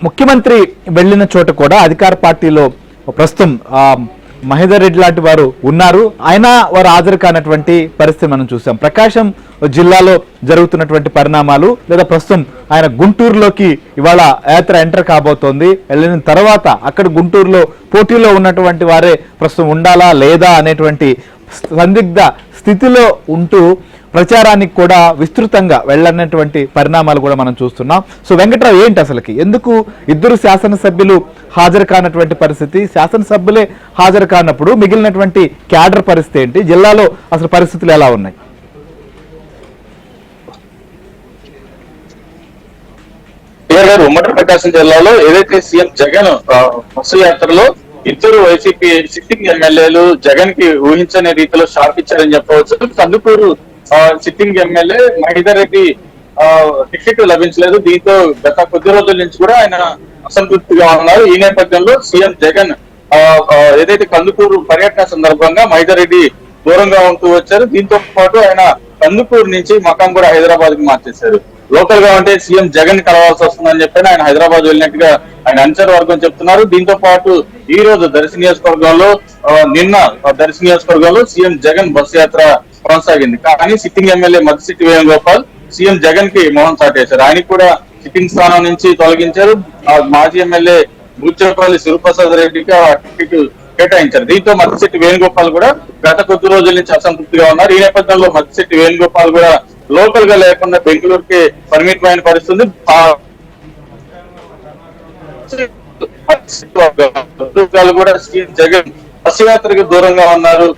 ముఖ్యమంత్రి వెళ్ళిన చోట కూడా అధికార పార్టీలో ప్రస్తుతం మహేందర్ రెడ్డి లాంటి వారు ఉన్నారు. అయినా వారు హాజరు కానటువంటి పరిస్థితి మనం చూసాం. ప్రకాశం జిల్లాలో జరుగుతున్నటువంటి పరిణామాలు లేదా ప్రస్తుతం ఆయన గుంటూరులోకి ఇవాళ యాత్ర ఎంటర్ కాబోతోంది. వెళ్ళిన తర్వాత అక్కడ గుంటూరులో పోటీలో ఉన్నటువంటి వారే ప్రస్తుతం ఉండాలా లేదా అనేటువంటి సందిగ్ధ స్థితిలో ఉంటూ ప్రచారానికి కూడా విస్తృతంగా వెళ్ళనటువంటి పరిణామాలు కూడా మనం చూస్తున్నాం. సో వెంకట్రావు, ఏంటి అసలుకి ఎందుకు ఇద్దరు శాసనసభ్యులు హాజరు కానటువంటి పరిస్థితి? శాసనసభ్యులే హాజరు కానప్పుడు మిగిలినటువంటి క్యాడర్ పరిస్థితి ఏంటి? జిల్లాలో అసలు పరిస్థితులు ఎలా ఉన్నాయి? ఉమ్మడి ప్రకాశం జిల్లాలో ఏదైతే సీఎం జగన్ బస్సు యాత్రలో ఇద్దరు వైసీపీ సిట్టింగ్ ఎమ్మెల్యేలు జగన్ కి ఊహించని రీతిలో షాక్ ఇచ్చారని చెప్పవచ్చు. Kandukur sitting MLA Mahender Reddy ticket లభించలేదు. దీంతో గత కొద్ది రోజుల నుంచి కూడా ఆయన అసంతృప్తిగా ఉన్నారు. ఈ నేపథ్యంలో సీఎం జగన్ ఏదైతే కందుకూరు పర్యటన సందర్భంగా మహేందర్ రెడ్డి దూరంగా ఉంటూ వచ్చారు. దీంతో పాటు ఆయన కందుకూరు నుంచి మకాం కూడా హైదరాబాద్ కి మార్చేశారు. లోకల్ గా ఉంటే సీఎం జగన్ కలవాల్సి వస్తుందని చెప్పి ఆయన హైదరాబాద్ వెళ్ళినట్టుగా ఆయన అంచనా వర్గం చెప్తున్నారు. దీంతో పాటు ఈ రోజు దర్శి నియోజకవర్గంలో నిన్న దర్శి నియోజకవర్గంలో సీఎం జగన్ బస్సు యాత్ర కొనసాగింది. కానీ sitting MLA Maddisetti Venugopal CM Jagan కి మోహన్ చాటేశారు. ఆయనకి కూడా సిట్టింగ్ స్థానం నుంచి తొలగించారు. మాజీ ఎమ్మెల్యే బూచేపల్లి శివప్రసాద్ రెడ్డికి ఆ టికెట్ కేటాయించారు. దీంతో మద్దిశెట్టి వేణుగోపాల్ కూడా గత కొద్ది రోజుల నుంచి అసంతృప్తిగా ఉన్నారు. ఈ నేపథ్యంలో మద్దిశెట్టి వేణుగోపాల్ కూడా లోకల్ గా లేకుండా బెంగళూరుకి పరిమితమైన పరిస్థితుంది. కూడా సీఎం జగన్ బస్సు యాత్రకి దూరంగా ఉన్నారు.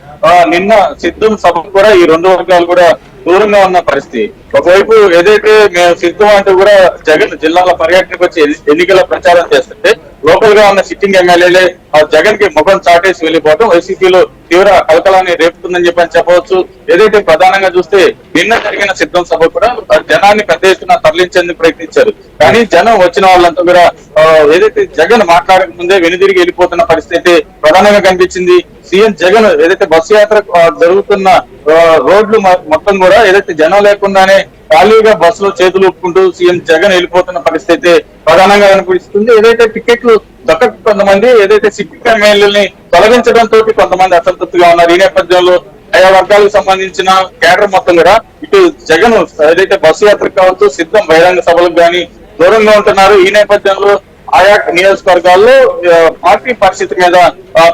నిన్న సిద్ధం సభకు కూడా ఈ రెండు వర్గాలు కూడా దూరంగా ఉన్న పరిస్థితి. ఒకవైపు ఏదైతే మేము సిద్ధం అంటూ కూడా జగన్ జిల్లాల పర్యటనకు వచ్చి ఎన్నికల ప్రచారం చేస్తుంటే లోకల్ గా ఉన్న సిట్టింగ్ ఎమ్మెల్యేలే జగన్ కి ముఖం చాటేసి వెళ్లిపోవడం వైసీపీలో తీవ్ర కలకలాన్ని రేపుతుందని చెప్పవచ్చు. ఏదైతే ప్రధానంగా చూస్తే నిన్న జరిగిన సిద్ధం సభ కూడా జనాన్ని పెద్ద ఎత్తున తరలించేందుకు ప్రయత్నించారు. కానీ జనం వచ్చిన వాళ్ళంతా కూడా ఏదైతే జగన్ మాట్లాడక ముందే వెనుదిరిగి వెళ్ళిపోతున్న పరిస్థితి ప్రధానంగా కనిపించింది. సీఎం జగన్ ఏదైతే బస్సు యాత్ర జరుగుతున్న రోడ్లు మొత్తం కూడా ఏదైతే జనం లేకుండానే ఖాళీగా బస్సులో చేతులు ఊపుకుంటూ సీఎం జగన్ వెళ్ళిపోతున్న పరిస్థితి ప్రధానంగా కనిపిస్తుంది. ఏదైతే టికెట్లు దక్కక కొంతమంది ఏదైతే సిట్టింగ్ ఎమ్మెల్యేలని తొలగించడంతో కొంతమంది అసంతృప్తిగా ఉన్నారు. ఈ నేపథ్యంలో ఆయా వర్గాలకు సంబంధించిన కేడర్ మొత్తం కూడా ఇటు జగన్ ఏదైతే బస్సు యాత్రకు కావచ్చు సిద్ధం బహిరంగ సభలకు కానీ దూరంగా ఉంటున్నారు. ఈ నేపథ్యంలో ఆయా నియోజకవర్గాల్లో పార్టీ పరిస్థితి మీద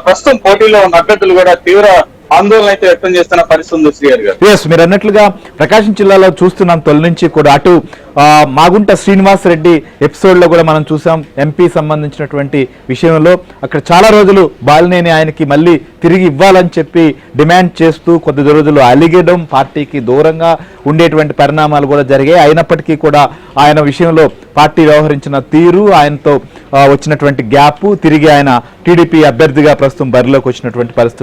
ప్రస్తుతం పోటీలో ఉన్న అభ్యర్థులు కూడా తీవ్ర ఆందోళన అయితే వ్యక్తం చేస్తున్న పరిస్థితి ఉంది. శ్రీహరి గారు, మీరు అన్నట్లుగా ప్రకాశం జిల్లాలో చూస్తున్నాం తొలి నుంచి కూడా. అటు మాగుంట శ్రీనివాస్ రెడ్డి ఎపిసోడ్ లో కూడా మనం చూసాం. ఎంపీ సంబంధించినటువంటి విషయంలో అక్కడ చాలా రోజులు బాలినేని ఆయనకి మళ్ళీ తిరిగి ఇవ్వాలని చెప్పి డిమాండ్ చేస్తూ కొద్ది రోజులు అలిగేయడం, పార్టీకి దూరంగా ఉండేటువంటి పరిణామాలు కూడా జరిగాయి. అయినప్పటికీ కూడా ఆయన విషయంలో పార్టీ వ్యవహరించిన తీరు, ఆయనతో వచ్చినటువంటి గ్యాప్, తిరిగి ఆయన టీడీపీ అభ్యర్థిగా ప్రస్తుతం బరిలోకి వచ్చినటువంటి పరిస్థితి